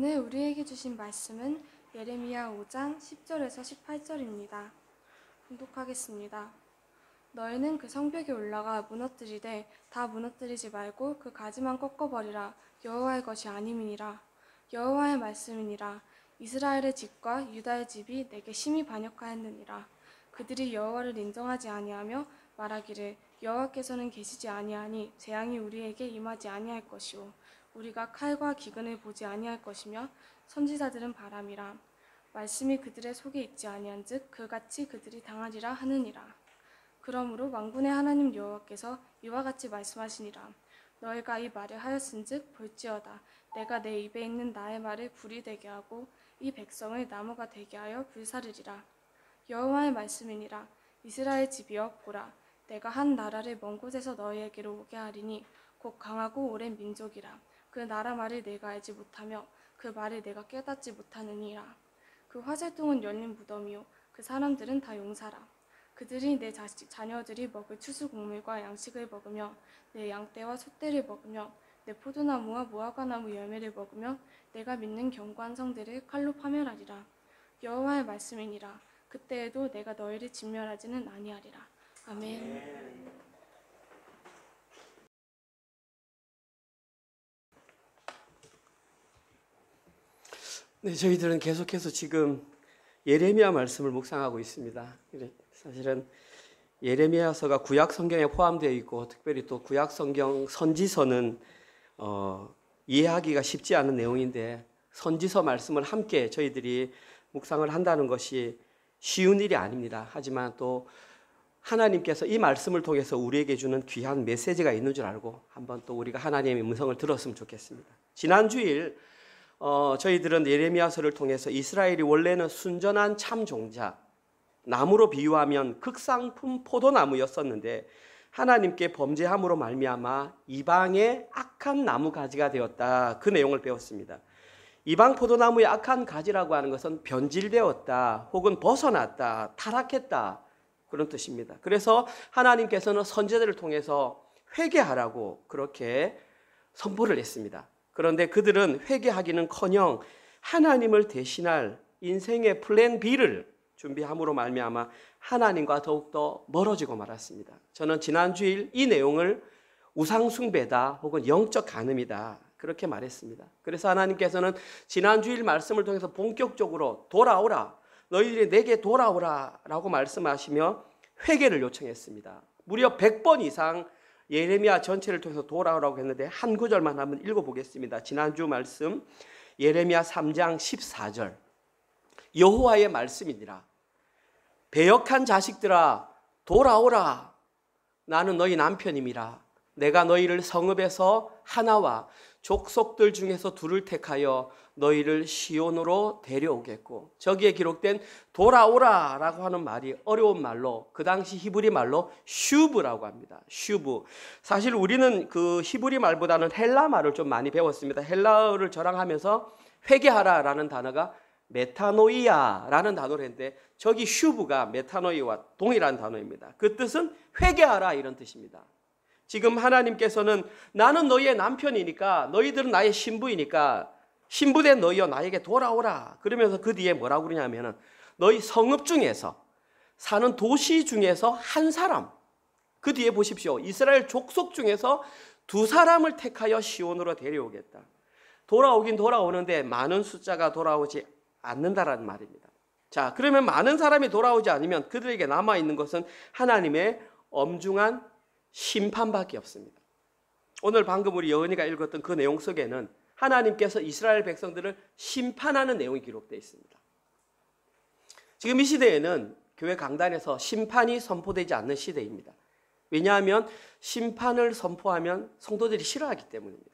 오늘 우리에게 주신 말씀은 예레미야 5장 10절에서 18절입니다. 봉독하겠습니다. 너희는 그 성벽에 올라가 무너뜨리되 다 무너뜨리지 말고 그 가지만 꺾어버리라. 여호와의 것이 아님이니라. 여호와의 말씀이니라. 이스라엘의 집과 유다의 집이 내게 심히 반역하였느니라. 그들이 여호와를 인정하지 아니하며 말하기를 여호와께서는 계시지 아니하니 재앙이 우리에게 임하지 아니할 것이요 우리가 칼과 기근을 보지 아니할 것이며 선지자들은 바람이라. 말씀이 그들의 속에 있지 아니한즉 그같이 그들이 당하리라 하느니라. 그러므로 만군의 하나님 여호와께서 이와 같이 말씀하시니라. 너희가 이 말을 하였은즉 볼지어다. 내가 내 입에 있는 나의 말을 불이 되게 하고 이 백성을 나무가 되게 하여 불사르리라. 여호와의 말씀이니라. 이스라엘 집이여 보라. 내가 한 나라를 먼 곳에서 너희에게로 오게 하리니 곧 강하고 오랜 민족이라. 그 나라 말을 내가 알지 못하며 그 말을 내가 깨닫지 못하느니라. 그 화살통은 열린 무덤이요 그 사람들은 다 용사라. 그들이 내 자녀들이 먹을 추수곡물과 양식을 먹으며 내 양떼와 소떼를 먹으며 내 포도나무와 무화과나무 열매를 먹으며 내가 믿는 견고한 성들을 칼로 파멸하리라. 여호와의 말씀이니라. 그때에도 내가 너희를 진멸하지는 아니하리라. 아멘. 네, 저희들은 계속해서 지금 예레미야 말씀을 묵상하고 있습니다. 사실은 예레미야서가 구약 성경에 포함되어 있고 특별히 또 구약 성경 선지서는 이해하기가 쉽지 않은 내용인데 선지서 말씀을 함께 저희들이 묵상을 한다는 것이 쉬운 일이 아닙니다. 하지만 또 하나님께서 이 말씀을 통해서 우리에게 주는 귀한 메시지가 있는 줄 알고 한번 또 우리가 하나님의 음성을 들었으면 좋겠습니다. 지난 주일 저희들은 예레미야서를 통해서 이스라엘이 원래는 순전한 참 종자, 나무로 비유하면 극상품 포도나무였었는데 하나님께 범죄함으로 말미암아 이방의 악한 나무 가지가 되었다. 그 내용을 배웠습니다. 이방 포도나무의 악한 가지라고 하는 것은 변질되었다, 혹은 벗어났다, 타락했다, 그런 뜻입니다. 그래서 하나님께서는 선지자들을 통해서 회개하라고 그렇게 선포를 했습니다. 그런데 그들은 회개하기는커녕 하나님을 대신할 인생의 플랜 B를 준비함으로 말미암아 하나님과 더욱더 멀어지고 말았습니다. 저는 지난 주일 이 내용을 우상숭배다 혹은 영적 간음이다 그렇게 말했습니다. 그래서 하나님께서는 지난 주일 말씀을 통해서 본격적으로 돌아오라, 너희들이 내게 돌아오라 라고 말씀하시며 회개를 요청했습니다. 무려 100번 이상 예레미야 전체를 통해서 돌아오라고 했는데 한 구절만 한번 읽어보겠습니다. 지난주 말씀 예레미야 3장 14절. 여호와의 말씀이니라. 배역한 자식들아 돌아오라. 나는 너희 남편임이라. 내가 너희를 성읍에서 하나와 족속들 중에서 둘을 택하여 너희를 시온으로 데려오겠고, 저기에 기록된 돌아오라 라고 하는 말이 어려운 말로 그 당시 히브리 말로 슈브라고 합니다. 슈브. 사실 우리는 그 히브리 말보다는 헬라 말을 좀 많이 배웠습니다. 헬라어를 저랑하면서 회개하라 라는 단어가 메타노이아 라는 단어를 했는데 저기 슈브가 메타노이와 동일한 단어입니다. 그 뜻은 회개하라 이런 뜻입니다. 지금 하나님께서는 나는 너희의 남편이니까, 너희들은 나의 신부이니까 신부된 너희여 나에게 돌아오라. 그러면서 그 뒤에 뭐라고 그러냐면은 너희 성읍 중에서 사는 도시 중에서 한 사람, 그 뒤에 보십시오. 이스라엘 족속 중에서 두 사람을 택하여 시온으로 데려오겠다. 돌아오긴 돌아오는데 많은 숫자가 돌아오지 않는다라는 말입니다. 자, 그러면 많은 사람이 돌아오지 않으면 그들에게 남아있는 것은 하나님의 엄중한 심판밖에 없습니다. 오늘 방금 우리 여은이가 읽었던 그 내용 속에는 하나님께서 이스라엘 백성들을 심판하는 내용이 기록되어 있습니다. 지금 이 시대에는 교회 강단에서 심판이 선포되지 않는 시대입니다. 왜냐하면 심판을 선포하면 성도들이 싫어하기 때문입니다.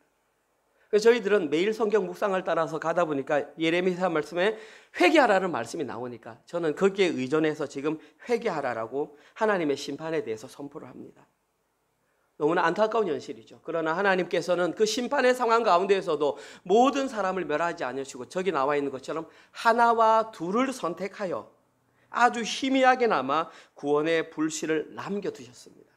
그래서 저희들은 매일 성경 묵상을 따라서 가다 보니까 예레미야 말씀에 회개하라는 말씀이 나오니까 저는 거기에 의존해서 지금 회개하라라고 하나님의 심판에 대해서 선포를 합니다. 너무나 안타까운 현실이죠. 그러나 하나님께서는 그 심판의 상황 가운데에서도 모든 사람을 멸하지 않으시고 저기 나와 있는 것처럼 하나와 둘을 선택하여 아주 희미하게나마 구원의 불씨를 남겨두셨습니다.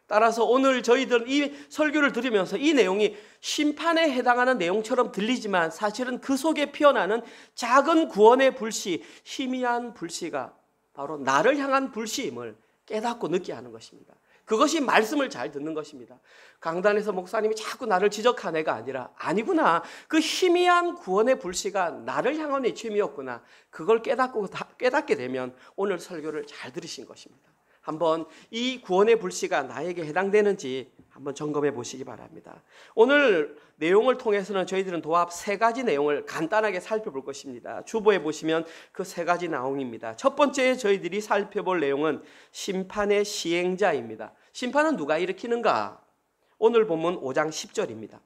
따라서 오늘 저희들 이 설교를 들으면서 이 내용이 심판에 해당하는 내용처럼 들리지만 사실은 그 속에 피어나는 작은 구원의 불씨, 희미한 불씨가 바로 나를 향한 불씨임을 깨닫고 느끼게 하는 것입니다. 그것이 말씀을 잘 듣는 것입니다. 강단에서 목사님이 자꾸 나를 지적한 애가 아니라 아니구나. 그 희미한 구원의 불씨가 나를 향한 외침이었구나. 그걸 깨닫게 되면 오늘 설교를 잘 들으신 것입니다. 한번 이 구원의 불씨가 나에게 해당되는지 한번 점검해 보시기 바랍니다. 오늘 내용을 통해서는 저희들은 도합 3가지 내용을 간단하게 살펴볼 것입니다. 주보에 보시면 그 3가지 내용입니다. 첫 번째 저희들이 살펴볼 내용은 심판의 시행자입니다. 심판은 누가 일으키는가? 오늘 본문 5장 10절입니다.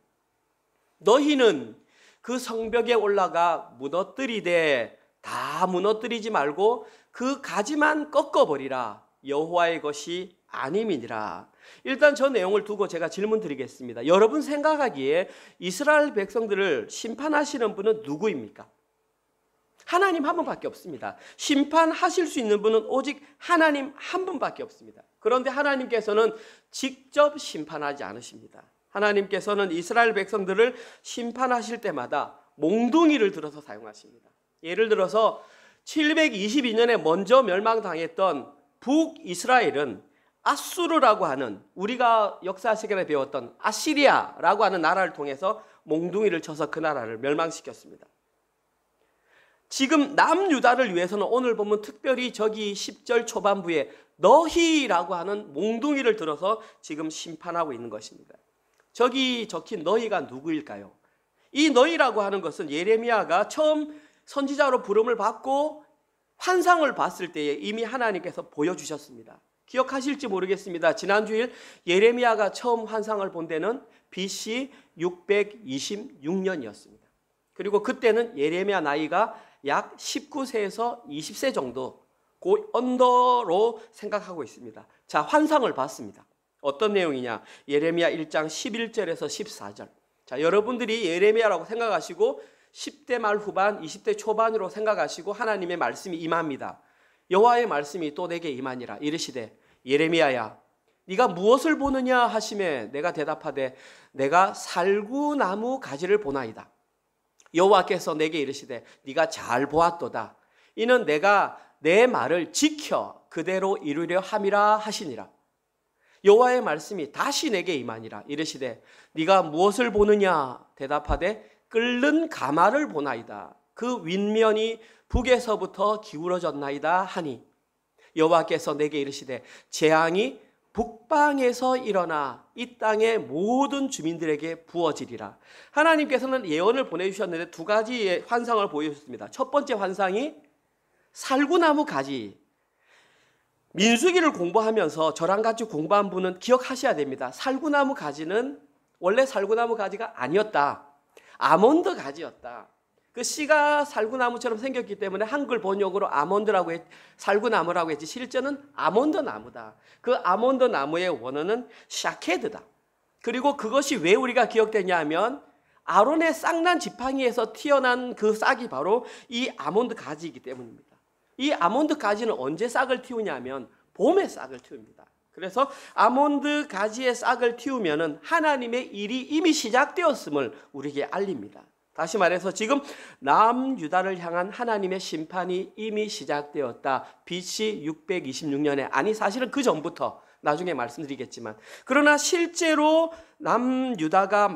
너희는 그 성벽에 올라가 무너뜨리되 다 무너뜨리지 말고 그 가지만 꺾어버리라. 여호와의 것이 아님이니라. 일단 저 내용을 두고 제가 질문 드리겠습니다. 여러분 생각하기에 이스라엘 백성들을 심판하시는 분은 누구입니까? 하나님 한 분밖에 없습니다. 심판하실 수 있는 분은 오직 하나님 한 분밖에 없습니다. 그런데 하나님께서는 직접 심판하지 않으십니다. 하나님께서는 이스라엘 백성들을 심판하실 때마다 몽둥이를 들어서 사용하십니다. 예를 들어서 722년에 먼저 멸망당했던 북이스라엘은 아수르라고 하는, 우리가 역사 시간에 배웠던 아시리아라고 하는 나라를 통해서 몽둥이를 쳐서 그 나라를 멸망시켰습니다. 지금 남유다를 위해서는 오늘 보면 특별히 저기 10절 초반부에 너희라고 하는 몽둥이를 들어서 지금 심판하고 있는 것입니다. 저기 적힌 너희가 누구일까요? 이 너희라고 하는 것은 예레미야가 처음 선지자로 부름을 받고 환상을 봤을 때에 이미 하나님께서 보여주셨습니다. 기억하실지 모르겠습니다. 지난주일 예레미야가 처음 환상을 본 때는 BC 626년이었습니다. 그리고 그때는 예레미야 나이가 약 19세에서 20세 정도, 그 언더로 생각하고 있습니다. 자, 환상을 봤습니다. 어떤 내용이냐? 예레미야 1장 11절에서 14절. 자, 여러분들이 예레미야라고 생각하시고 10대 말 후반, 20대 초반으로 생각하시고 하나님의 말씀이 임합니다. 여호와의 말씀이 또 내게 임하니라. 이르시되 예레미야야, 네가 무엇을 보느냐 하시매 내가 대답하되 내가 살구나무 가지를 보나이다. 여호와께서 내게 이르시되 네가 잘 보았도다. 이는 내가 내 말을 지켜 그대로 이루려 함이라 하시니라. 여호와의 말씀이 다시 내게 임하니라. 이르시되 네가 무엇을 보느냐? 대답하되 끓는 가마를 보나이다. 그 윗면이 북에서부터 기울어졌나이다 하니 여호와께서 내게 이르시되 재앙이 북방에서 일어나 이 땅의 모든 주민들에게 부어지리라. 하나님께서는 예언을 보내주셨는데 2가지의 환상을 보여주셨습니다. 첫 번째 환상이 살구나무 가지. 민수기를 공부하면서 저랑 같이 공부한 분은 기억하셔야 됩니다. 살구나무 가지는 원래 살구나무 가지가 아니었다. 아몬드 가지였다. 그 씨가 살구나무처럼 생겼기 때문에 한글 번역으로 살구나무라고 했지 실제는 아몬드 나무다. 그 아몬드 나무의 원어는 샤케드다. 그리고 그것이 왜 우리가 기억되냐 하면 아론의 쌍난 지팡이에서 튀어난 그 싹이 바로 이 아몬드 가지이기 때문입니다. 이 아몬드 가지는 언제 싹을 틔우냐 하면 봄에 싹을 틔웁니다. 그래서 아몬드 가지의 싹을 틔우면은 하나님의 일이 이미 시작되었음을 우리에게 알립니다. 다시 말해서 지금 남유다를 향한 하나님의 심판이 이미 시작되었다. BC 626년에, 아니 사실은 그 전부터 나중에 말씀드리겠지만, 그러나 실제로 남유다가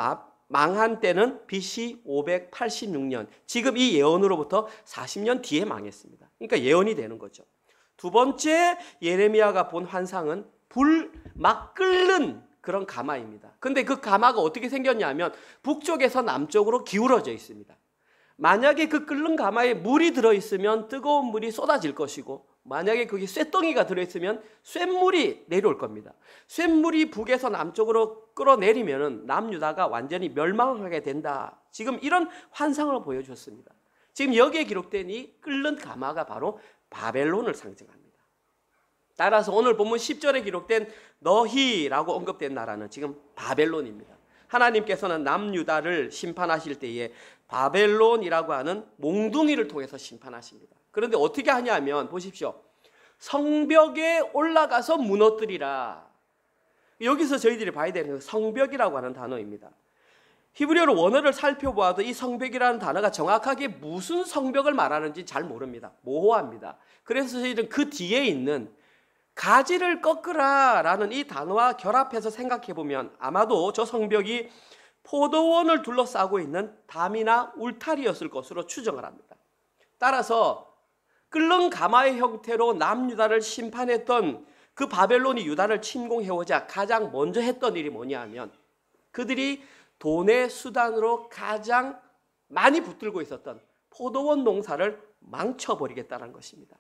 망한 때는 BC 586년, 지금 이 예언으로부터 40년 뒤에 망했습니다. 그러니까 예언이 되는 거죠. 두 번째 예레미야가 본 환상은 불 막 끓는 그런 가마입니다. 근데 그 가마가 어떻게 생겼냐면 북쪽에서 남쪽으로 기울어져 있습니다. 만약에 그 끓는 가마에 물이 들어있으면 뜨거운 물이 쏟아질 것이고, 만약에 거기 쇳덩이가 들어있으면 쇳물이 내려올 겁니다. 쇳물이 북에서 남쪽으로 끌어내리면 남유다가 완전히 멸망하게 된다. 지금 이런 환상을 보여주었습니다. 지금 여기에 기록된 이 끓는 가마가 바로 바벨론을 상징합니다. 따라서 오늘 본문 10절에 기록된 너희라고 언급된 나라는 지금 바벨론입니다. 하나님께서는 남유다를 심판하실 때에 바벨론이라고 하는 몽둥이를 통해서 심판하십니다. 그런데 어떻게 하냐면 보십시오. 성벽에 올라가서 무너뜨리라. 여기서 저희들이 봐야 되는 건 성벽이라고 하는 단어입니다. 히브리어로 원어를 살펴보아도 이 성벽이라는 단어가 정확하게 무슨 성벽을 말하는지 잘 모릅니다. 모호합니다. 그래서 저희들은 그 뒤에 있는 가지를 꺾으라 라는 이 단어와 결합해서 생각해 보면 아마도 저 성벽이 포도원을 둘러싸고 있는 담이나 울타리였을 것으로 추정을 합니다. 따라서 끓는 가마의 형태로 남유다를 심판했던 그 바벨론이 유다를 침공해오자 가장 먼저 했던 일이 뭐냐 하면 그들이 돈의 수단으로 가장 많이 붙들고 있었던 포도원 농사를 망쳐버리겠다는 것입니다.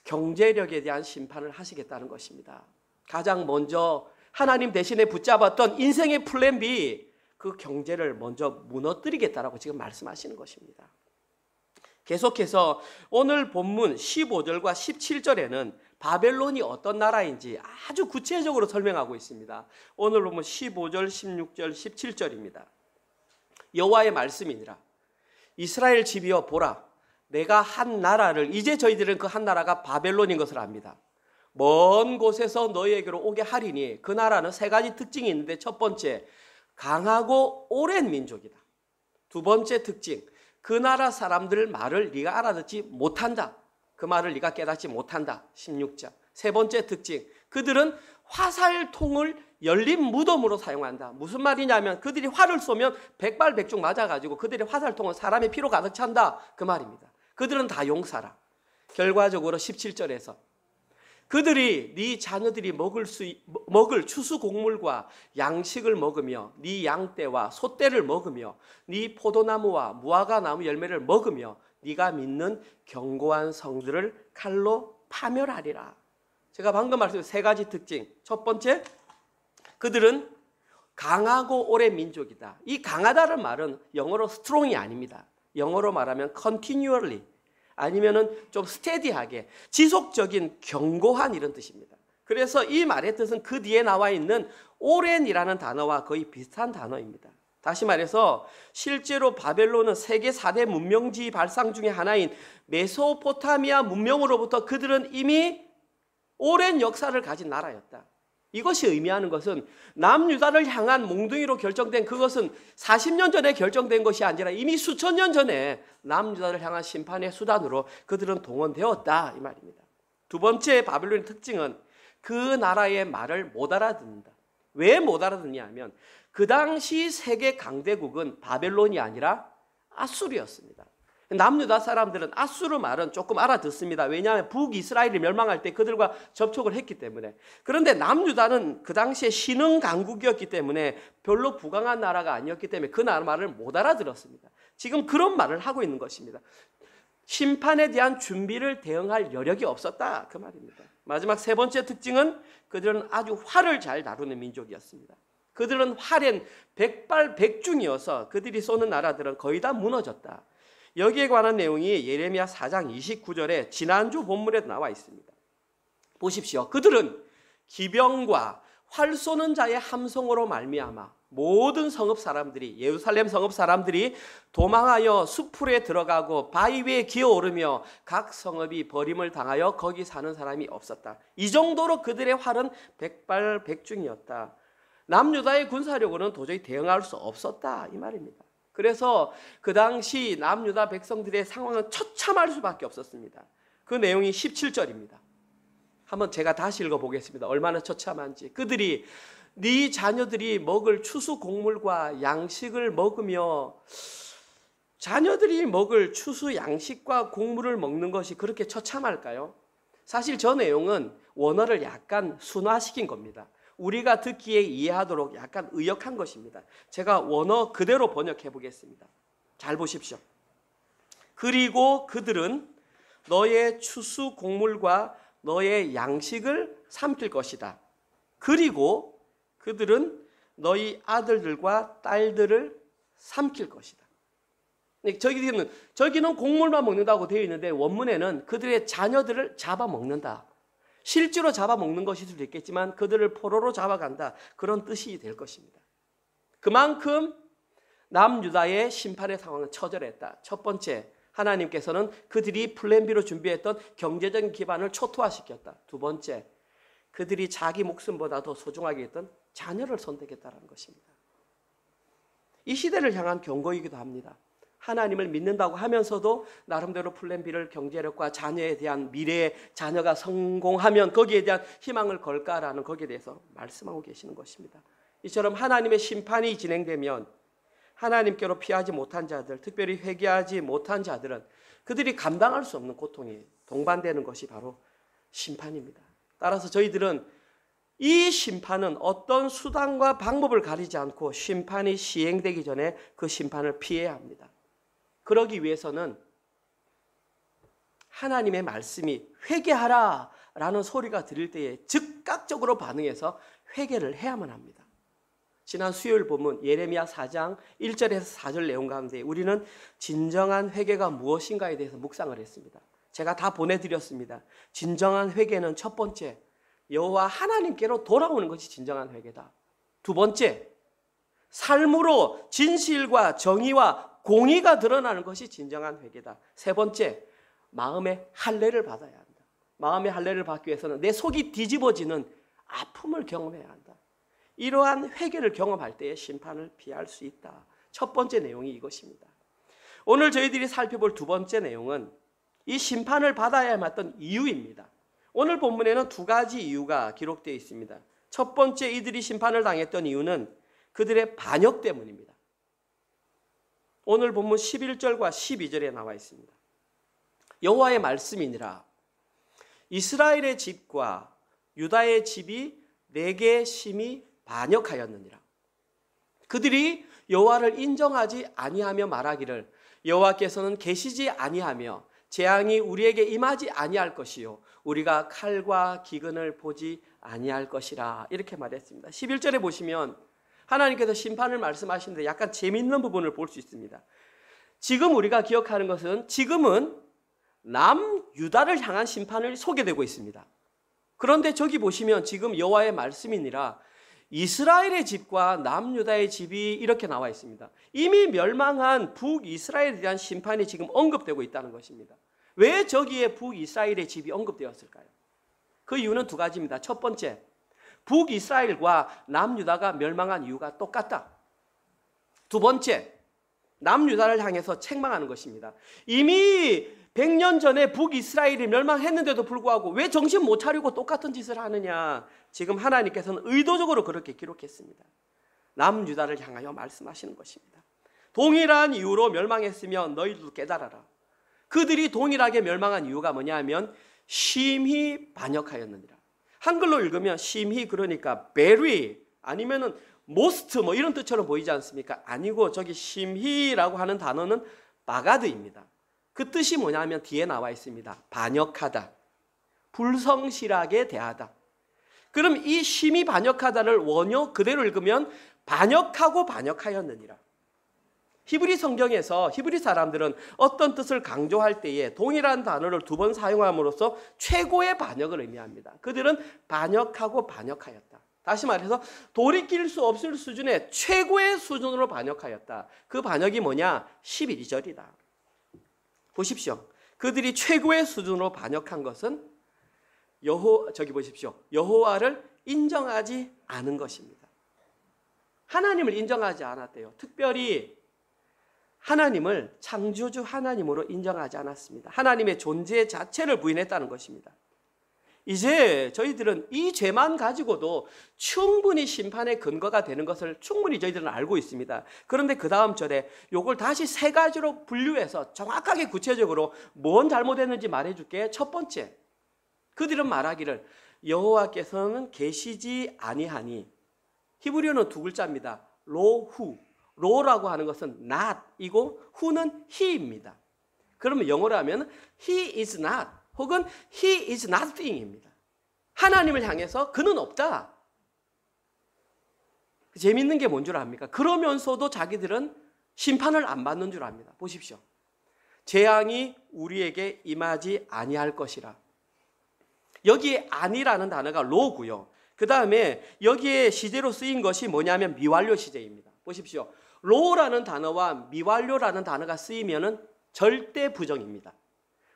경제력에 대한 심판을 하시겠다는 것입니다. 가장 먼저 하나님 대신에 붙잡았던 인생의 플랜 B, 그 경제를 먼저 무너뜨리겠다라고 지금 말씀하시는 것입니다. 계속해서 오늘 본문 15절과 17절에는 바벨론이 어떤 나라인지 아주 구체적으로 설명하고 있습니다. 오늘 보면 15절, 16절, 17절입니다. 여호와의 말씀이니라. 이스라엘 집이여 보라. 내가 한 나라를, 이제 저희들은 그 한 나라가 바벨론인 것을 압니다. 먼 곳에서 너희에게로 오게 하리니 그 나라는 세 가지 특징이 있는데 첫 번째, 강하고 오랜 민족이다. 두 번째 특징, 그 나라 사람들 말을 네가 알아듣지 못한다. 그 말을 네가 깨닫지 못한다. 16절. 세 번째 특징, 그들은 화살통을 열린 무덤으로 사용한다. 무슨 말이냐면 그들이 활을 쏘면 백발백중 맞아가지고 그들의 화살통은 사람의 피로 가득 찬다. 그 말입니다. 그들은 다 용사라. 결과적으로 17절에서 그들이 네 자녀들이 먹을 추수곡물과 양식을 먹으며 네 양떼와 소떼를 먹으며 네 포도나무와 무화과 나무 열매를 먹으며 네가 믿는 견고한 성들을 칼로 파멸하리라. 제가 방금 말씀드린 세 가지 특징. 첫 번째, 그들은 강하고 오랜 민족이다. 이 강하다는 말은 영어로 strong이 아닙니다. 영어로 말하면 continually 아니면은 좀 스테디하게 지속적인 견고한 이런 뜻입니다. 그래서 이 말의 뜻은 그 뒤에 나와 있는 오랜이라는 단어와 거의 비슷한 단어입니다. 다시 말해서 실제로 바벨론은 세계 4대 문명지 발상 중에 하나인 메소포타미아 문명으로부터 그들은 이미 오랜 역사를 가진 나라였다. 이것이 의미하는 것은 남유다를 향한 몽둥이로 결정된 그것은 40년 전에 결정된 것이 아니라 이미 수천 년 전에 남유다를 향한 심판의 수단으로 그들은 동원되었다 이 말입니다. 두 번째 바벨론의 특징은 그 나라의 말을 못 알아듣는다. 왜 못 알아듣냐 하면 그 당시 세계 강대국은 바벨론이 아니라 아수르였습니다. 남유다 사람들은 아수르 말은 조금 알아듣습니다. 왜냐하면 북이스라엘이 멸망할 때 그들과 접촉을 했기 때문에. 그런데 남유다는 그 당시에 신흥 강국이었기 때문에 별로 부강한 나라가 아니었기 때문에 그 나라 말을 못 알아들었습니다. 지금 그런 말을 하고 있는 것입니다. 심판에 대한 준비를 대응할 여력이 없었다 그 말입니다. 마지막 세 번째 특징은 그들은 아주 활을 잘 다루는 민족이었습니다. 그들은 활엔 백발백중이어서 그들이 쏘는 나라들은 거의 다 무너졌다. 여기에 관한 내용이 예레미야 4장 29절에 지난주 본문에 나와 있습니다. 보십시오. 그들은 기병과 활 쏘는 자의 함성으로 말미암아 모든 성읍 사람들이 예루살렘 성읍 사람들이 도망하여 수풀에 들어가고 바위 위에 기어오르며 각 성읍이 버림을 당하여 거기 사는 사람이 없었다. 이 정도로 그들의 활은 백발백중이었다. 남유다의 군사력으로는 도저히 대응할 수 없었다 이 말입니다. 그래서 그 당시 남유다 백성들의 상황은 처참할 수밖에 없었습니다. 그 내용이 17절입니다. 한번 제가 다시 읽어보겠습니다. 얼마나 처참한지. 그들이 네 자녀들이 먹을 추수 곡물과 양식을 먹으며 자녀들이 먹을 추수 양식과 곡물을 먹는 것이 그렇게 처참할까요? 사실 저 내용은 원어를 약간 순화시킨 겁니다. 우리가 듣기에 이해하도록 약간 의역한 것입니다. 제가 원어 그대로 번역해 보겠습니다. 잘 보십시오. 그리고 그들은 너의 추수 곡물과 너의 양식을 삼킬 것이다. 그리고 그들은 너희 아들들과 딸들을 삼킬 것이다. 저기는 곡물만 먹는다고 되어 있는데 원문에는 그들의 자녀들을 잡아먹는다. 실제로 잡아먹는 것일 수도 있겠지만 그들을 포로로 잡아간다. 그런 뜻이 될 것입니다. 그만큼 남유다의 심판의 상황은 처절했다. 첫 번째, 하나님께서는 그들이 플랜 B로 준비했던 경제적인 기반을 초토화시켰다. 두 번째, 그들이 자기 목숨보다 더 소중하게 했던 자녀를 선택했다는 것입니다. 이 시대를 향한 경고이기도 합니다. 하나님을 믿는다고 하면서도 나름대로 플랜 B를 경제력과 자녀에 대한 미래의 자녀가 성공하면 거기에 대한 희망을 걸까라는 거기에 대해서 말씀하고 계시는 것입니다. 이처럼 하나님의 심판이 진행되면 하나님께로 피하지 못한 자들, 특별히 회개하지 못한 자들은 그들이 감당할 수 없는 고통이 동반되는 것이 바로 심판입니다. 따라서 저희들은 이 심판은 어떤 수단과 방법을 가리지 않고 심판이 시행되기 전에 그 심판을 피해야 합니다. 그러기 위해서는 하나님의 말씀이 회개하라 라는 소리가 들릴 때에 즉각적으로 반응해서 회개를 해야만 합니다. 지난 수요일 본문 예레미야 4장 1절에서 4절 내용 가운데 우리는 진정한 회개가 무엇인가에 대해서 묵상을 했습니다. 제가 다 보내드렸습니다. 진정한 회개는 첫 번째, 여호와 하나님께로 돌아오는 것이 진정한 회개다. 두 번째, 삶으로 진실과 정의와 공의가 드러나는 것이 진정한 회개다. 세 번째, 마음의 할례를 받아야 한다. 마음의 할례를 받기 위해서는 내 속이 뒤집어지는 아픔을 경험해야 한다. 이러한 회개를 경험할 때에 심판을 피할 수 있다. 첫 번째 내용이 이것입니다. 오늘 저희들이 살펴볼 두 번째 내용은 이 심판을 받아야 했던 이유입니다. 오늘 본문에는 두 가지 이유가 기록되어 있습니다. 첫 번째, 이들이 심판을 당했던 이유는 그들의 반역 때문입니다. 오늘 본문 11절과 12절에 나와 있습니다. 여호와의 말씀이니라 이스라엘의 집과 유다의 집이 내게 심히 반역하였느니라. 그들이 여호와를 인정하지 아니하며 말하기를 여호와께서는 계시지 아니하며 재앙이 우리에게 임하지 아니할 것이요 우리가 칼과 기근을 보지 아니할 것이라 이렇게 말했습니다. 11절에 보시면 하나님께서 심판을 말씀하시는데 약간 재미있는 부분을 볼 수 있습니다. 지금 우리가 기억하는 것은 지금은 남유다를 향한 심판을 소개되고 있습니다. 그런데 저기 보시면 지금 여호와의 말씀이니라 이스라엘의 집과 남유다의 집이 이렇게 나와 있습니다. 이미 멸망한 북이스라엘에 대한 심판이 지금 언급되고 있다는 것입니다. 왜 저기에 북이스라엘의 집이 언급되었을까요? 그 이유는 두 가지입니다. 첫 번째, 북이스라엘과 남유다가 멸망한 이유가 똑같다. 두 번째, 남유다를 향해서 책망하는 것입니다. 이미 100년 전에 북이스라엘이 멸망했는데도 불구하고 왜 정신 못 차리고 똑같은 짓을 하느냐. 지금 하나님께서는 의도적으로 그렇게 기록했습니다. 남유다를 향하여 말씀하시는 것입니다. 동일한 이유로 멸망했으면 너희들도 깨달아라. 그들이 동일하게 멸망한 이유가 뭐냐면 심히 반역하였느니라. 한글로 읽으면 심히 그러니까 very 아니면은 most 뭐 이런 뜻처럼 보이지 않습니까? 아니고 저기 심히라고 하는 단어는 바가드입니다. 그 뜻이 뭐냐면 뒤에 나와 있습니다. 반역하다, 불성실하게 대하다. 그럼 이 심히 반역하다를 원어 그대로 읽으면 반역하고 반역하였느니라. 히브리 성경에서 히브리 사람들은 어떤 뜻을 강조할 때에 동일한 단어를 두 번 사용함으로써 최고의 반역을 의미합니다. 그들은 반역하고 반역하였다. 다시 말해서 돌이킬 수 없을 수준의 최고의 수준으로 반역하였다. 그 반역이 뭐냐? 11절이다. 보십시오. 그들이 최고의 수준으로 반역한 것은 저기 보십시오. 여호와를 인정하지 않은 것입니다. 하나님을 인정하지 않았대요. 특별히 하나님을 창조주 하나님으로 인정하지 않았습니다. 하나님의 존재 자체를 부인했다는 것입니다. 이제 저희들은 이 죄만 가지고도 충분히 심판의 근거가 되는 것을 충분히 저희들은 알고 있습니다. 그런데 그 다음 절에 이걸 다시 세 가지로 분류해서 정확하게 구체적으로 뭔 잘못했는지 말해줄게. 첫 번째, 그들은 말하기를 여호와께서는 계시지 아니하니. 히브리어는 두 글자입니다. 로후. 로라고 하는 것은 not이고 who는 he입니다. 그러면 영어로 하면 he is not 혹은 he is nothing입니다. 하나님을 향해서 그는 없다. 재밌는 게 뭔 줄 압니까? 그러면서도 자기들은 심판을 안 받는 줄 압니다. 보십시오. 재앙이 우리에게 임하지 아니할 것이라. 여기에 아니라는 단어가 로고요. 그 다음에 여기에 시제로 쓰인 것이 뭐냐면 미완료 시제입니다. 보십시오. 로라는 단어와 미완료라는 단어가 쓰이면은 절대 부정입니다.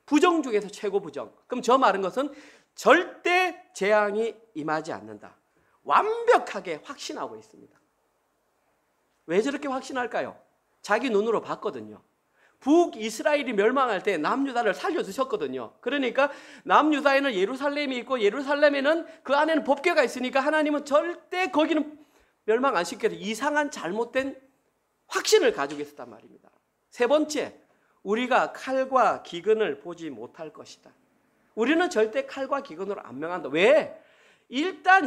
부정 중에서 최고 부정. 그럼 저 말은 것은 절대 재앙이 임하지 않는다. 완벽하게 확신하고 있습니다. 왜 저렇게 확신할까요? 자기 눈으로 봤거든요. 북이스라엘이 멸망할 때 남유다를 살려주셨거든요. 그러니까 남유다에는 예루살렘이 있고 예루살렘에는 그 안에는 법궤가 있으니까 하나님은 절대 거기는 멸망 안 시켜서 이상한 잘못된 확신을 가지고 있었단 말입니다. 세 번째, 우리가 칼과 기근을 보지 못할 것이다. 우리는 절대 칼과 기근으로 안 명한다. 왜? 일단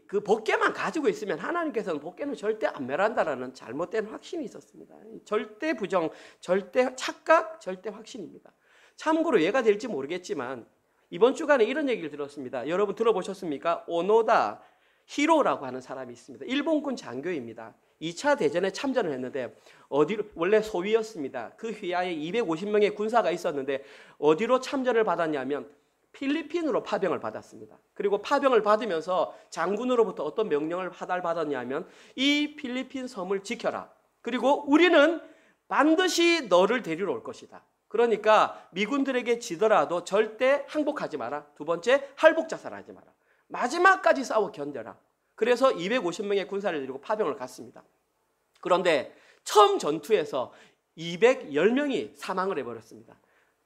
그 법궤만 가지고 있으면 하나님께서는 법궤는 절대 안 멸한다라는 잘못된 확신이 있었습니다. 절대 부정, 절대 착각, 절대 확신입니다. 참고로 얘가 될지 모르겠지만 이번 주간에 이런 얘기를 들었습니다. 여러분 들어보셨습니까? 오노다 히로라고 하는 사람이 있습니다. 일본군 장교입니다. 2차 대전에 참전을 했는데 어디로 원래 소위였습니다. 그 휘하에 250명의 군사가 있었는데 어디로 참전을 받았냐면 필리핀으로 파병을 받았습니다. 그리고 파병을 받으면서 장군으로부터 어떤 명령을 받았냐면 이 필리핀 섬을 지켜라. 그리고 우리는 반드시 너를 데리러 올 것이다. 그러니까 미군들에게 지더라도 절대 항복하지 마라. 두 번째, 할복 자살하지 마라. 마지막까지 싸워 견뎌라. 그래서 250명의 군사를 데리고 파병을 갔습니다. 그런데 처음 전투에서 210명이 사망을 해버렸습니다.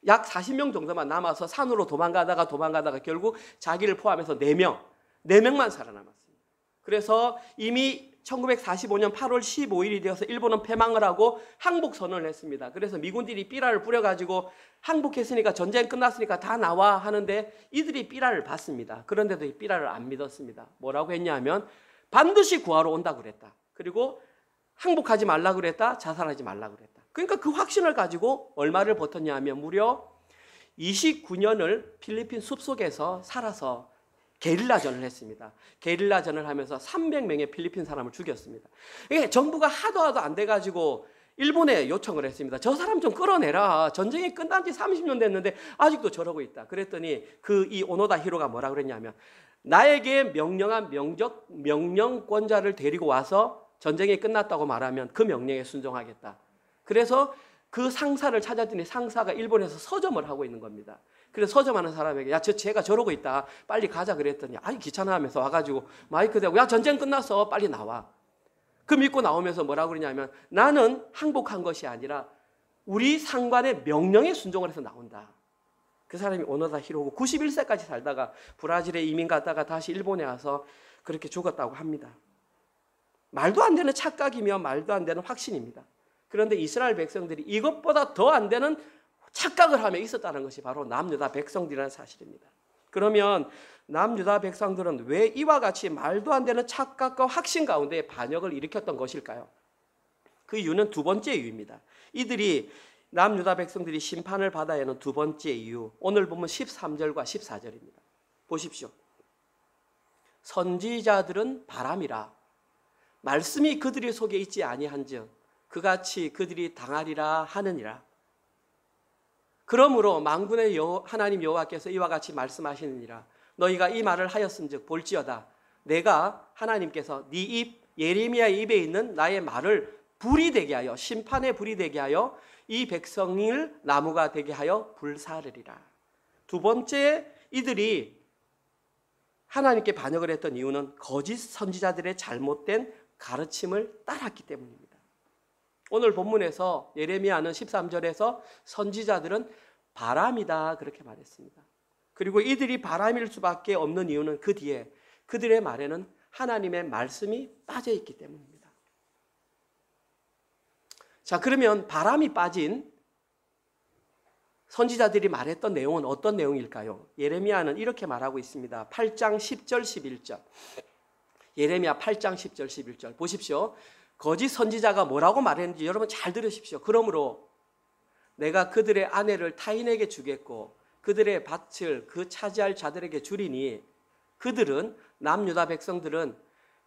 약 40명 정도만 남아서 산으로 도망가다가 결국 자기를 포함해서 4명만 살아남았습니다. 그래서 이미 1945년 8월 15일이 되어서 일본은 패망을 하고 항복 선언을 했습니다. 그래서 미군들이 삐라를 뿌려가지고 항복했으니까 전쟁 끝났으니까 다 나와 하는데 이들이 삐라를 받습니다. 그런데도 이 삐라를 안 믿었습니다. 뭐라고 했냐면 반드시 구하러 온다고 그랬다. 그리고 항복하지 말라고 그랬다. 자살하지 말라고 그랬다. 그러니까 그 확신을 가지고 얼마를 버텼냐 하면 무려 29년을 필리핀 숲속에서 살아서 게릴라전을 했습니다. 게릴라전을 하면서 300명의 필리핀 사람을 죽였습니다. 이게 정부가 하도 안 돼가지고 일본에 요청을 했습니다. 저 사람 좀 끌어내라. 전쟁이 끝난 지 30년 됐는데 아직도 저러고 있다. 그랬더니 이 오노다 히로가 뭐라 그랬냐면 나에게 명령한 명령권자를 데리고 와서 전쟁이 끝났다고 말하면 그 명령에 순종하겠다. 그래서 그 상사를 찾았더니 상사가 일본에서 서점을 하고 있는 겁니다. 그래서 서점하는 사람에게 야, 쟤가 저러고 있다. 빨리 가자 그랬더니 아이 귀찮아하면서 와가지고 마이크 대고 야, 전쟁 끝났어. 빨리 나와. 그 믿고 나오면서 뭐라고 그러냐면 나는 항복한 것이 아니라 우리 상관의 명령에 순종을 해서 나온다. 그 사람이 오노다 히로고 91세까지 살다가 브라질에 이민 갔다가 다시 일본에 와서 그렇게 죽었다고 합니다. 말도 안 되는 착각이며 말도 안 되는 확신입니다. 그런데 이스라엘 백성들이 이것보다 더 안 되는 착각을 하며 있었다는 것이 바로 남유다 백성들이라는 사실입니다. 그러면 남유다 백성들은 왜 이와 같이 말도 안 되는 착각과 확신 가운데 반역을 일으켰던 것일까요? 그 이유는 두 번째 이유입니다. 남유다 백성들이 심판을 받아야 하는 두 번째 이유, 오늘 보면 13절과 14절입니다. 보십시오. 선지자들은 바람이라 말씀이 그들의 속에 있지 아니한즉 그같이 그들이 당하리라 하느니라. 그러므로 만군의 하나님 여호와께서 이와 같이 말씀하시느니라. 너희가 이 말을 하였은즉 볼지어다 내가 하나님께서 네 입 예레미야의 입에 있는 나의 말을 불이 되게 하여 심판의 불이 되게 하여 이 백성을 나무가 되게 하여 불사르리라. 두 번째, 이들이 하나님께 반역을 했던 이유는 거짓 선지자들의 잘못된 가르침을 따랐기 때문입니다. 오늘 본문에서 예레미야는 13절에서 선지자들은 바람이다 그렇게 말했습니다. 그리고 이들이 바람일 수밖에 없는 이유는 그 뒤에 그들의 말에는 하나님의 말씀이 빠져 있기 때문입니다. 자, 그러면 바람이 빠진 선지자들이 말했던 내용은 어떤 내용일까요? 예레미야는 이렇게 말하고 있습니다. 8장 10절 11절. 예레미야 8장 10절 11절 보십시오. 거짓 선지자가 뭐라고 말했는지 여러분 잘 들으십시오. 그러므로 내가 그들의 아내를 타인에게 주겠고 그들의 밭을 그 차지할 자들에게 주리니 그들은 남유다 백성들은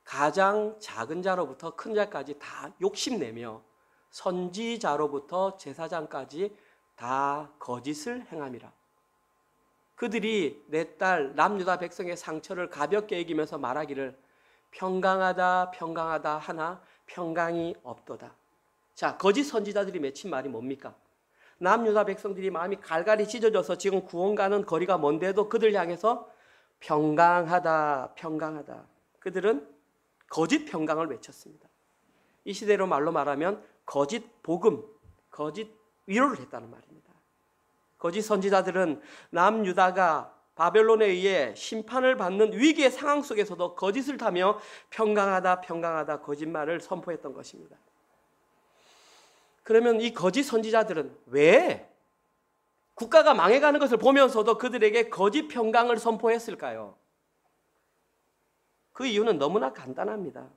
가장 작은 자로부터 큰 자까지 다 욕심내며 선지자로부터 제사장까지 다 거짓을 행함이라. 그들이 내 딸 남유다 백성의 상처를 가볍게 여기면서 말하기를 평강하다 평강하다 하나 평강이 없도다. 자, 거짓 선지자들이 맺힌 말이 뭡니까? 남유다 백성들이 마음이 갈갈이 찢어져서 지금 구원 가는 거리가 먼데도 그들 향해서 평강하다, 평강하다. 그들은 거짓 평강을 외쳤습니다. 이 시대로 말로 말하면 거짓 복음, 거짓 위로를 했다는 말입니다. 거짓 선지자들은 남유다가 바벨론에 의해 심판을 받는 위기의 상황 속에서도 거짓을 타며 평강하다, 평강하다 거짓말을 선포했던 것입니다. 그러면 이 거짓 선지자들은 왜 국가가 망해가는 것을 보면서도 그들에게 거짓 평강을 선포했을까요? 그 이유는 너무나 간단합니다.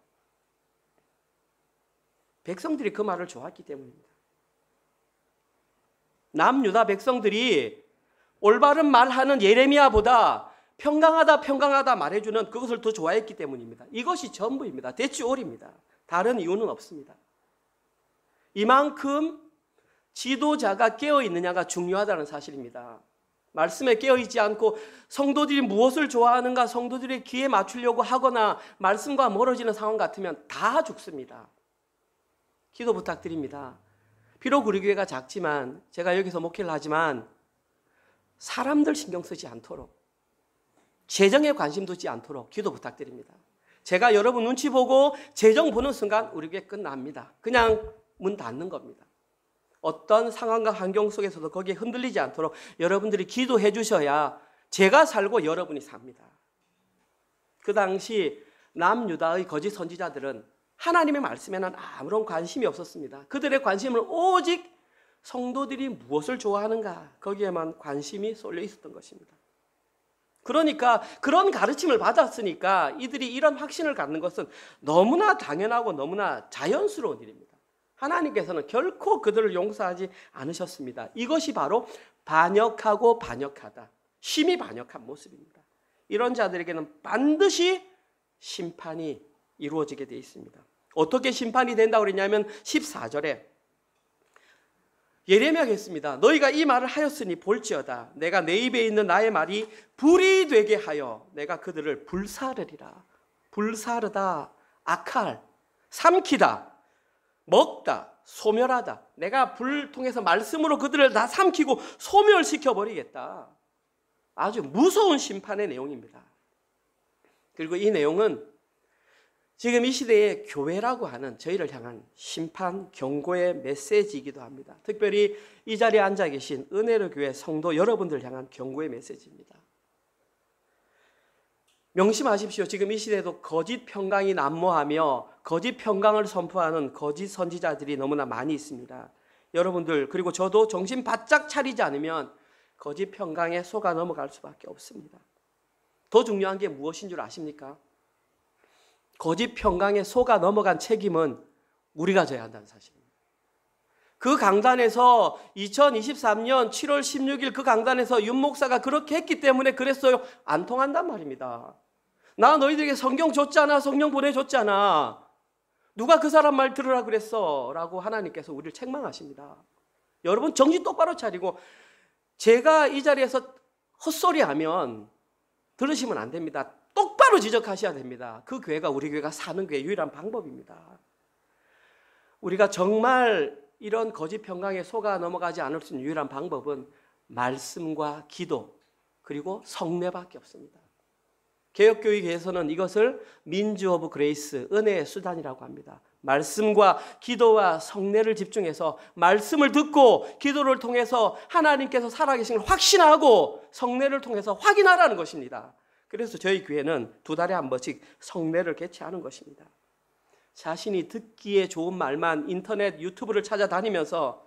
백성들이 그 말을 좋아했기 때문입니다. 남유다 백성들이 올바른 말하는 예레미야보다 평강하다 평강하다 말해주는 그것을 더 좋아했기 때문입니다. 이것이 전부입니다. 대치올입니다. 다른 이유는 없습니다. 이만큼 지도자가 깨어있느냐가 중요하다는 사실입니다. 말씀에 깨어있지 않고 성도들이 무엇을 좋아하는가 성도들의 귀에 맞추려고 하거나 말씀과 멀어지는 상황 같으면 다 죽습니다. 기도 부탁드립니다. 비록 우리 교회가 작지만 제가 여기서 목회를 하지만 사람들 신경 쓰지 않도록 재정에 관심 두지 않도록 기도 부탁드립니다. 제가 여러분 눈치 보고 재정 보는 순간 우리 교회 끝납니다. 그냥 문 닫는 겁니다. 어떤 상황과 환경 속에서도 거기에 흔들리지 않도록 여러분들이 기도해 주셔야 제가 살고 여러분이 삽니다. 그 당시 남유다의 거짓 선지자들은 하나님의 말씀에는 아무런 관심이 없었습니다. 그들의 관심은 오직 성도들이 무엇을 좋아하는가 거기에만 관심이 쏠려 있었던 것입니다. 그러니까 그런 가르침을 받았으니까 이들이 이런 확신을 갖는 것은 너무나 당연하고 너무나 자연스러운 일입니다. 하나님께서는 결코 그들을 용서하지 않으셨습니다. 이것이 바로 반역하고 반역하다, 심히 반역한 모습입니다. 이런 자들에게는 반드시 심판이 이루어지게 되어 있습니다. 어떻게 심판이 된다고 그랬냐면 14절에 예레미야가 했습니다. 너희가 이 말을 하였으니 볼지어다. 내가 내 입에 있는 나의 말이 불이 되게 하여 내가 그들을 불사르리라. 불사르다, 아칼, 삼키다, 먹다, 소멸하다. 내가 불 통해서 말씀으로 그들을 다 삼키고 소멸시켜버리겠다. 아주 무서운 심판의 내용입니다. 그리고 이 내용은 지금 이 시대의 교회라고 하는 저희를 향한 심판, 경고의 메시지이기도 합니다. 특별히 이 자리에 앉아 계신 은혜로 교회 성도 여러분들 향한 경고의 메시지입니다. 명심하십시오. 지금 이 시대에도 거짓 평강이 난무하며 거짓 평강을 선포하는 거짓 선지자들이 너무나 많이 있습니다. 여러분들 그리고 저도 정신 바짝 차리지 않으면 거짓 평강에 속아 넘어갈 수밖에 없습니다. 더 중요한 게 무엇인 줄 아십니까? 거짓 평강에 속아 넘어간 책임은 우리가 져야 한다는 사실입니다. 그 강단에서 2023년 7월 16일 그 강단에서 윤 목사가 그렇게 했기 때문에 그랬어요. 안 통한단 말입니다. 나 너희들에게 성경 줬잖아. 성령 보내줬잖아. 누가 그 사람 말 들으라 그랬어? 라고 하나님께서 우리를 책망하십니다. 여러분 정신 똑바로 차리고 제가 이 자리에서 헛소리하면 들으시면 안 됩니다. 똑바로 지적하셔야 됩니다. 그 교회가 우리 교회가 사는 교회의 유일한 방법입니다. 우리가 정말 이런 거짓 평강에 속아 넘어가지 않을 수 있는 유일한 방법은 말씀과 기도 그리고 성례밖에 없습니다. 개혁교회에서는 이것을 민주 오브 그레이스, 은혜의 수단이라고 합니다. 말씀과 기도와 성례를 집중해서 말씀을 듣고 기도를 통해서 하나님께서 살아계신 걸 확신하고 성례를 통해서 확인하라는 것입니다. 그래서 저희 교회는 2달에 한 번씩 성례를 개최하는 것입니다. 자신이 듣기에 좋은 말만 인터넷, 유튜브를 찾아다니면서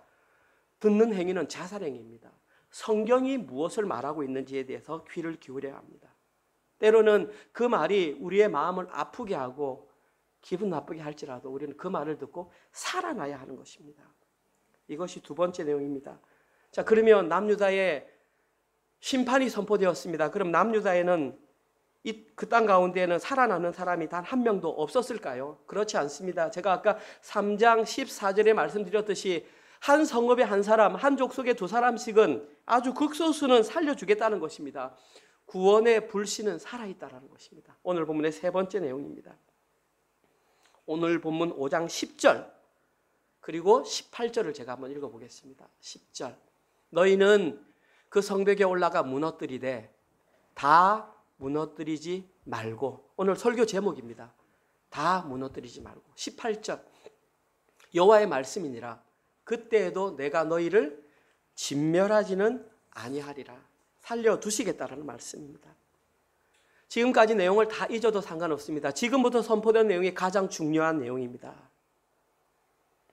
듣는 행위는 자살행위입니다. 성경이 무엇을 말하고 있는지에 대해서 귀를 기울여야 합니다. 때로는 그 말이 우리의 마음을 아프게 하고 기분 나쁘게 할지라도 우리는 그 말을 듣고 살아나야 하는 것입니다. 이것이 2번째 내용입니다. 자, 그러면 남유다에 심판이 선포되었습니다. 그럼 남유다에는 그 땅 가운데에는 살아나는 사람이 단 한 명도 없었을까요? 그렇지 않습니다. 제가 아까 3장 14절에 말씀드렸듯이 한 성읍에 한 사람, 한 족속에 2사람씩은 아주 극소수는 살려주겠다는 것입니다. 구원의 불씨는 살아있다는 것입니다. 오늘 본문의 3번째 내용입니다. 오늘 본문 5장 10절 그리고 18절을 제가 한번 읽어보겠습니다. 10절 너희는 그 성벽에 올라가 무너뜨리되 다 무너뜨리지 말고. 오늘 설교 제목입니다. 다 무너뜨리지 말고. 18절 여호와의 말씀이니라. 그때에도 내가 너희를 진멸하지는 아니하리라. 살려두시겠다라는 말씀입니다. 지금까지 내용을 다 잊어도 상관없습니다. 지금부터 선포된 내용이 가장 중요한 내용입니다.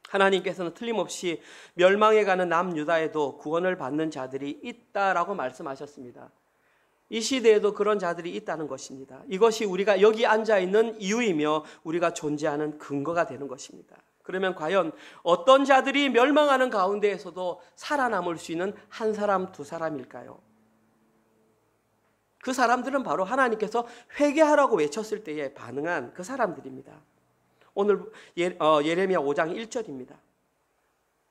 하나님께서는 틀림없이 멸망해가는 남유다에도 구원을 받는 자들이 있다라고 말씀하셨습니다. 이 시대에도 그런 자들이 있다는 것입니다. 이것이 우리가 여기 앉아있는 이유이며 우리가 존재하는 근거가 되는 것입니다. 그러면 과연 어떤 자들이 멸망하는 가운데에서도 살아남을 수 있는 한 사람, 두 사람일까요? 그 사람들은 바로 하나님께서 회개하라고 외쳤을 때에 반응한 그 사람들입니다. 오늘 예레미야 5장 1절입니다.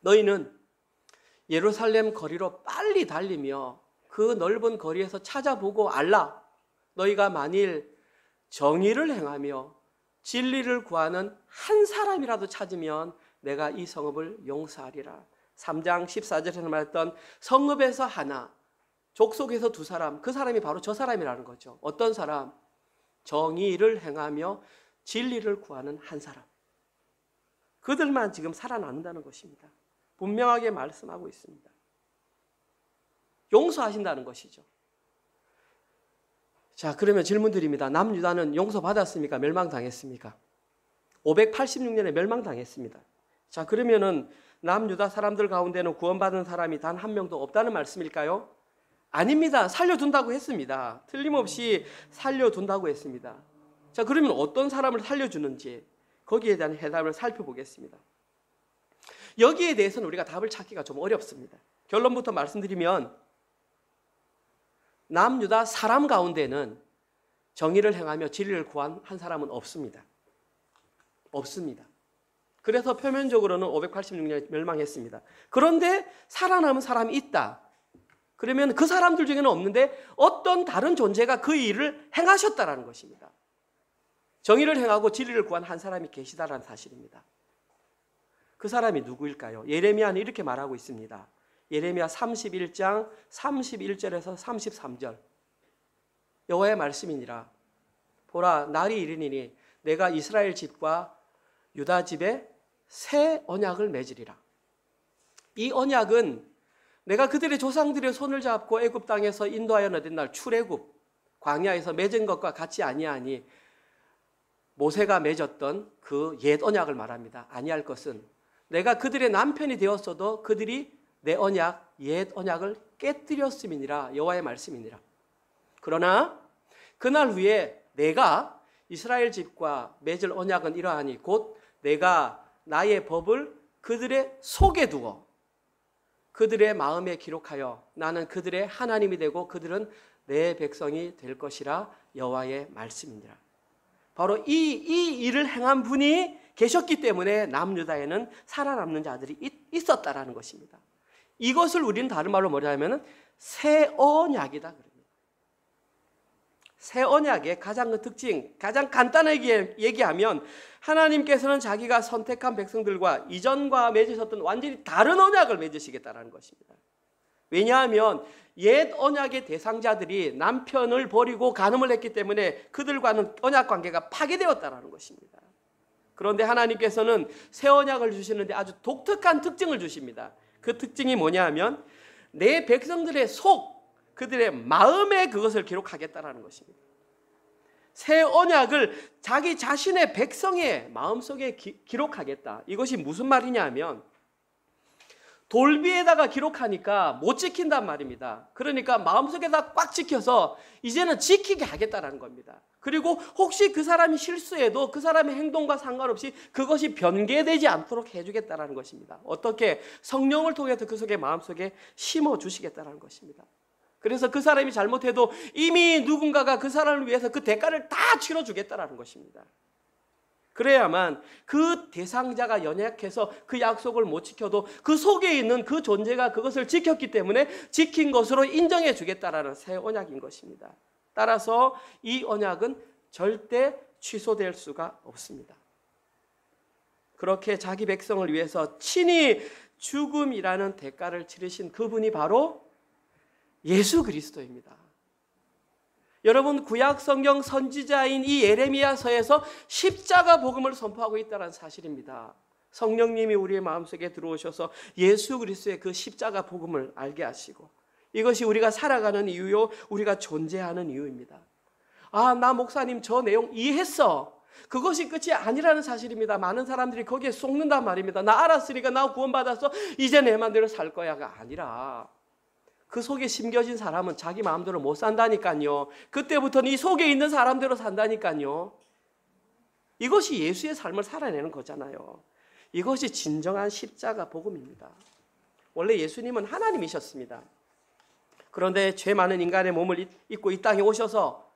너희는 예루살렘 거리로 빨리 달리며 그 넓은 거리에서 찾아보고 알라. 너희가 만일 정의를 행하며 진리를 구하는 한 사람이라도 찾으면 내가 이 성읍을 용서하리라. 3장 14절에서 말했던 성읍에서 하나, 족속에서 두 사람, 그 사람이 바로 저 사람이라는 거죠. 어떤 사람? 정의를 행하며 진리를 구하는 한 사람. 그들만 지금 살아남는다는 것입니다. 분명하게 말씀하고 있습니다. 용서하신다는 것이죠. 자, 그러면 질문 드립니다. 남유다는 용서받았습니까? 멸망당했습니까? 586년에 멸망당했습니다. 자, 그러면은 남유다 사람들 가운데는 구원받은 사람이 단 한 명도 없다는 말씀일까요? 아닙니다. 살려둔다고 했습니다. 틀림없이 살려둔다고 했습니다. 자, 그러면 어떤 사람을 살려주는지 거기에 대한 해답을 살펴보겠습니다. 여기에 대해서는 우리가 답을 찾기가 좀 어렵습니다. 결론부터 말씀드리면 남유다 사람 가운데는 정의를 행하며 진리를 구한 한 사람은 없습니다. 없습니다. 그래서 표면적으로는 586년에 멸망했습니다. 그런데 살아남은 사람이 있다. 그러면 그 사람들 중에는 없는데 어떤 다른 존재가 그 일을 행하셨다라는 것입니다. 정의를 행하고 진리를 구한 한 사람이 계시다라는 사실입니다. 그 사람이 누구일까요? 예레미야는 이렇게 말하고 있습니다. 예레미야 31장 31절에서 33절. 여호와의 말씀이니라. 보라, 날이 이르니니 내가 이스라엘 집과 유다 집에 새 언약을 맺으리라. 이 언약은 내가 그들의 조상들의 손을 잡고 애굽 땅에서 인도하여 내던 날 출애굽 광야에서 맺은 것과 같이 아니하니 모세가 맺었던 그 옛 언약을 말합니다. 아니할 것은 내가 그들의 남편이 되었어도 그들이 내 언약, 옛 언약을 깨뜨렸음이니라. 여호와의 말씀이니라. 그러나 그날 후에 내가 이스라엘 집과 맺을 언약은 이러하니 곧 내가 나의 법을 그들의 속에 두어 그들의 마음에 기록하여 나는 그들의 하나님이 되고 그들은 내 백성이 될 것이라. 여호와의 말씀이니라. 바로 이 일을 행한 분이 계셨기 때문에 남유다에는 살아남는 자들이 있었다라는 것입니다. 이것을 우리는 다른 말로 뭐냐면 새 언약이다 그럽니다. 새 언약의 가장 큰 특징, 가장 간단하게 얘기하면 하나님께서는 자기가 선택한 백성들과 이전과 맺으셨던 완전히 다른 언약을 맺으시겠다는 것입니다. 왜냐하면 옛 언약의 대상자들이 남편을 버리고 간음을 했기 때문에 그들과는 언약 관계가 파괴되었다는 것입니다. 그런데 하나님께서는 새 언약을 주시는데 아주 독특한 특징을 주십니다. 그 특징이 뭐냐 하면 내 백성들의 속, 그들의 마음에 그것을 기록하겠다는 것입니다. 새 언약을 자기 자신의 백성의 마음속에 기록하겠다. 이것이 무슨 말이냐 하면 돌비에다가 기록하니까 못 지킨단 말입니다. 그러니까 마음속에다 꽉 지켜서 이제는 지키게 하겠다는 겁니다. 그리고 혹시 그 사람이 실수해도 그 사람의 행동과 상관없이 그것이 변개되지 않도록 해주겠다는 것입니다. 어떻게? 성령을 통해서 그 속에 마음속에 심어주시겠다는 것입니다. 그래서 그 사람이 잘못해도 이미 누군가가 그 사람을 위해서 그 대가를 다 치러주겠다는 것입니다. 그래야만 그 대상자가 연약해서 그 약속을 못 지켜도 그 속에 있는 그 존재가 그것을 지켰기 때문에 지킨 것으로 인정해 주겠다라는 새 언약인 것입니다. 따라서 이 언약은 절대 취소될 수가 없습니다. 그렇게 자기 백성을 위해서 친히 죽음이라는 대가를 치르신 그분이 바로 예수 그리스도입니다. 여러분, 구약 성경 선지자인 이 예레미야서에서 십자가 복음을 선포하고 있다는 사실입니다. 성령님이 우리의 마음속에 들어오셔서 예수 그리스도의 그 십자가 복음을 알게 하시고, 이것이 우리가 살아가는 이유요, 우리가 존재하는 이유입니다. 아, 나 목사님 저 내용 이해했어. 그것이 끝이 아니라는 사실입니다. 많은 사람들이 거기에 속는단 말입니다. 나 알았으니까 나 구원받았어, 이제 내 마음대로 살 거야가 아니라, 그 속에 심겨진 사람은 자기 마음대로 못 산다니까요. 그때부터는 이 속에 있는 사람대로 산다니까요. 이것이 예수의 삶을 살아내는 거잖아요. 이것이 진정한 십자가 복음입니다. 원래 예수님은 하나님이셨습니다. 그런데 죄 많은 인간의 몸을 입고 이 땅에 오셔서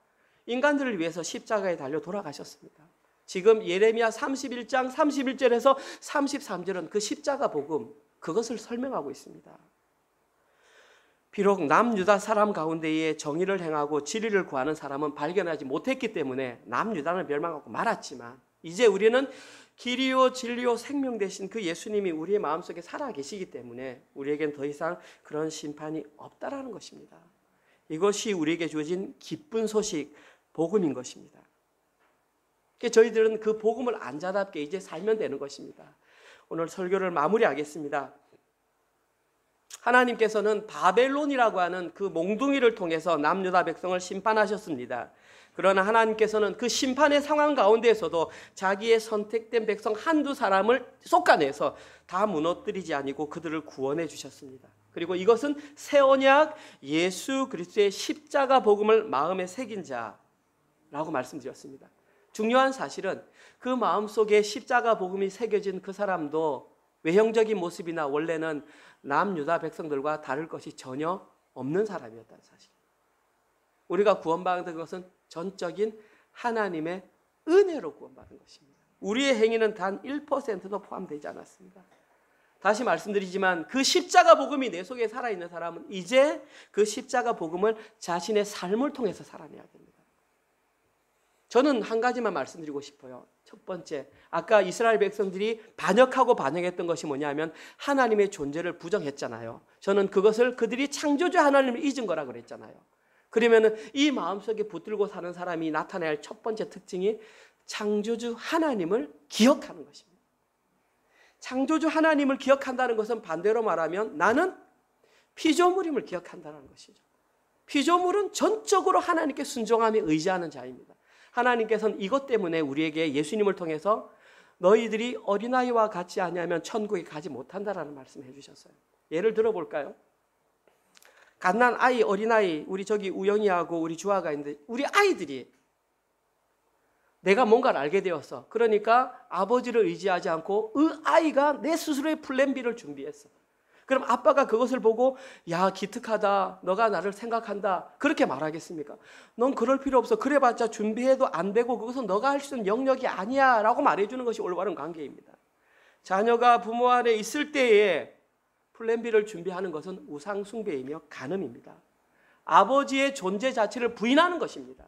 인간들을 위해서 십자가에 달려 돌아가셨습니다. 지금 예레미야 31장 31절에서 33절은 그 십자가 복음, 그것을 설명하고 있습니다. 비록 남유다 사람 가운데에 정의를 행하고 진리를 구하는 사람은 발견하지 못했기 때문에 남유다는 멸망하고 말았지만, 이제 우리는 길이요 진리요 생명 되신 그 예수님이 우리의 마음속에 살아계시기 때문에 우리에겐 더 이상 그런 심판이 없다라는 것입니다. 이것이 우리에게 주어진 기쁜 소식, 복음인 것입니다. 저희들은 그 복음을 안자답게 이제 살면 되는 것입니다. 오늘 설교를 마무리하겠습니다. 하나님께서는 바벨론이라고 하는 그 몽둥이를 통해서 남유다 백성을 심판하셨습니다. 그러나 하나님께서는 그 심판의 상황 가운데에서도 자기의 선택된 백성 한두 사람을 솎아내서 다 무너뜨리지 아니고 그들을 구원해 주셨습니다. 그리고 이것은 새 언약 예수 그리스도의 십자가 복음을 마음에 새긴 자라고 말씀드렸습니다. 중요한 사실은 그 마음속에 십자가 복음이 새겨진 그 사람도 외형적인 모습이나 원래는 남유다 백성들과 다를 것이 전혀 없는 사람이었다는 사실. 우리가 구원받은 것은 전적인 하나님의 은혜로 구원받은 것입니다. 우리의 행위는 단 1%도 포함되지 않았습니다. 다시 말씀드리지만 그 십자가 복음이 내 속에 살아있는 사람은 이제 그 십자가 복음을 자신의 삶을 통해서 살아내야 됩니다. 저는 한 가지만 말씀드리고 싶어요. 첫 번째, 아까 이스라엘 백성들이 반역하고 반역했던 것이 뭐냐면 하나님의 존재를 부정했잖아요. 저는 그것을 그들이 창조주 하나님을 잊은 거라고 그랬잖아요. 그러면 이 마음속에 붙들고 사는 사람이 나타내야 할 첫 번째 특징이 창조주 하나님을 기억하는 것입니다. 창조주 하나님을 기억한다는 것은 반대로 말하면 나는 피조물임을 기억한다는 것이죠. 피조물은 전적으로 하나님께 순종하며 의지하는 자입니다. 하나님께서는 이것 때문에 우리에게 예수님을 통해서 너희들이 어린아이와 같지 아니하면 천국에 가지 못한다라는 말씀을 해주셨어요. 예를 들어볼까요? 갓난 아이, 어린아이, 우리 저기 우영이하고 우리 주아가 있는데 우리 아이들이 내가 뭔가를 알게 되었어. 그러니까 아버지를 의지하지 않고 그 아이가 내 스스로의 플랜 B를 준비했어. 그럼 아빠가 그것을 보고 야, 기특하다, 너가 나를 생각한다, 그렇게 말하겠습니까? 넌 그럴 필요 없어, 그래봤자 준비해도 안 되고 그것은 너가 할 수 있는 영역이 아니야 라고 말해주는 것이 올바른 관계입니다. 자녀가 부모 안에 있을 때에 플랜 B를 준비하는 것은 우상 숭배이며 간음입니다. 아버지의 존재 자체를 부인하는 것입니다.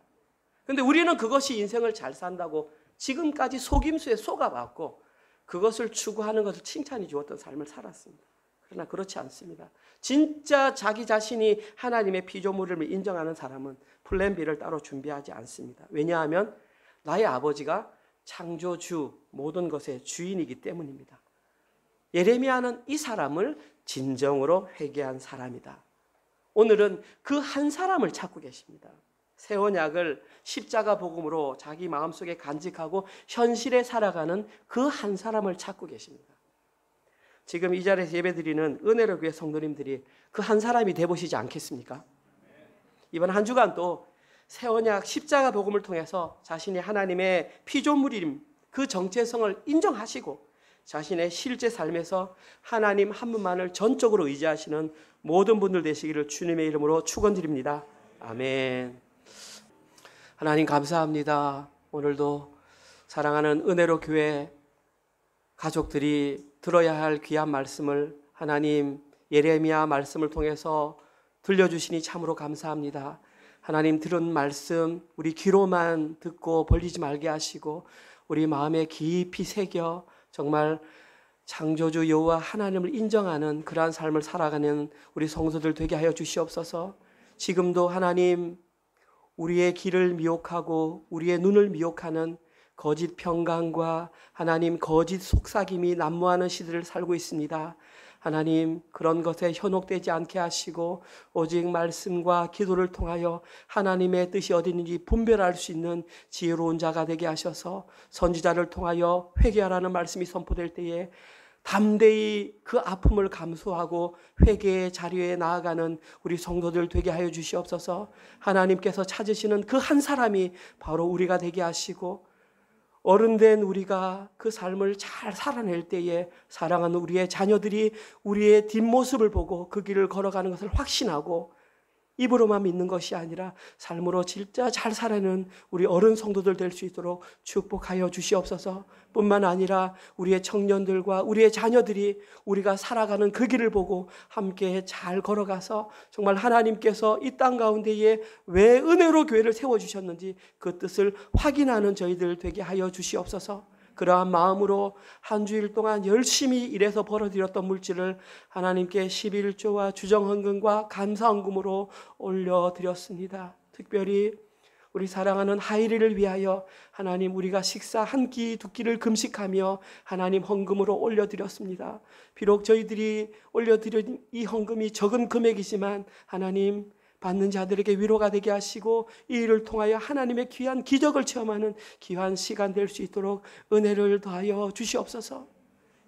그런데 우리는 그것이 인생을 잘 산다고 지금까지 속임수에 속아봤고 그것을 추구하는 것을 칭찬해 주었던 삶을 살았습니다. 그러나 그렇지 않습니다. 진짜 자기 자신이 하나님의 피조물을 인정하는 사람은 플랜 B를 따로 준비하지 않습니다. 왜냐하면 나의 아버지가 창조주, 모든 것의 주인이기 때문입니다. 예레미야는 이 사람을 진정으로 회개한 사람이다. 오늘은 그 한 사람을 찾고 계십니다. 새 언약을 십자가 복음으로 자기 마음속에 간직하고 현실에 살아가는 그 한 사람을 찾고 계십니다. 지금 이 자리에서 예배드리는 은혜로 교회 성도님들이 그 한 사람이 되보시지 않겠습니까? 이번 한 주간 또 새 언약 십자가 복음을 통해서 자신이 하나님의 피조물임 그 정체성을 인정하시고 자신의 실제 삶에서 하나님 한 분만을 전적으로 의지하시는 모든 분들 되시기를 주님의 이름으로 축원드립니다. 아멘. 하나님 감사합니다. 오늘도 사랑하는 은혜로 교회 가족들이 들어야 할 귀한 말씀을 하나님 예레미야 말씀을 통해서 들려주시니 참으로 감사합니다. 하나님 들은 말씀 우리 귀로만 듣고 벌리지 말게 하시고 우리 마음에 깊이 새겨 정말 창조주 여호와 하나님을 인정하는 그러한 삶을 살아가는 우리 성도들 되게 하여 주시옵소서. 지금도 하나님 우리의 길을 미혹하고 우리의 눈을 미혹하는 거짓 평강과 하나님 거짓 속삭임이 난무하는 시대를 살고 있습니다. 하나님 그런 것에 현혹되지 않게 하시고 오직 말씀과 기도를 통하여 하나님의 뜻이 어디 있는지 분별할 수 있는 지혜로운 자가 되게 하셔서 선지자를 통하여 회개하라는 말씀이 선포될 때에 담대히 그 아픔을 감수하고 회개의 자리에 나아가는 우리 성도들 되게 하여 주시옵소서. 하나님께서 찾으시는 그 한 사람이 바로 우리가 되게 하시고 어른된 우리가 그 삶을 잘 살아낼 때에 사랑하는 우리의 자녀들이 우리의 뒷모습을 보고 그 길을 걸어가는 것을 확신하고 입으로만 믿는 것이 아니라 삶으로 진짜 잘 살아내는 우리 어른 성도들 될 수 있도록 축복하여 주시옵소서. 뿐만 아니라 우리의 청년들과 우리의 자녀들이 우리가 살아가는 그 길을 보고 함께 잘 걸어가서 정말 하나님께서 이 땅 가운데에 왜 은혜로 교회를 세워주셨는지 그 뜻을 확인하는 저희들 되게 하여 주시옵소서. 그러한 마음으로 한 주일 동안 열심히 일해서 벌어들였던 물질을 하나님께 11조와 주정헌금과 감사헌금으로 올려드렸습니다. 특별히 우리 사랑하는 하이리를 위하여 하나님 우리가 식사 한 끼 두 끼를 금식하며 하나님 헌금으로 올려드렸습니다. 비록 저희들이 올려드린 이 헌금이 적은 금액이지만 하나님 받는 자들에게 위로가 되게 하시고 이 일을 통하여 하나님의 귀한 기적을 체험하는 귀한 시간 될 수 있도록 은혜를 더하여 주시옵소서.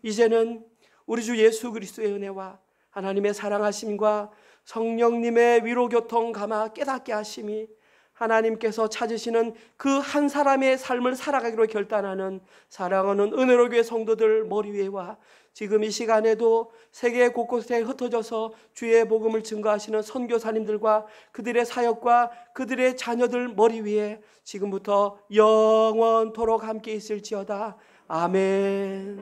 이제는 우리 주 예수 그리스도의 은혜와 하나님의 사랑하심과 성령님의 위로교통 감화 깨닫게 하심이 하나님께서 찾으시는 그 한 사람의 삶을 살아가기로 결단하는 사랑하는 은혜로 교회 성도들 머리 위에와 지금 이 시간에도 세계 곳곳에 흩어져서 주의 복음을 증거하시는 선교사님들과 그들의 사역과 그들의 자녀들 머리 위에 지금부터 영원토록 함께 있을지어다. 아멘.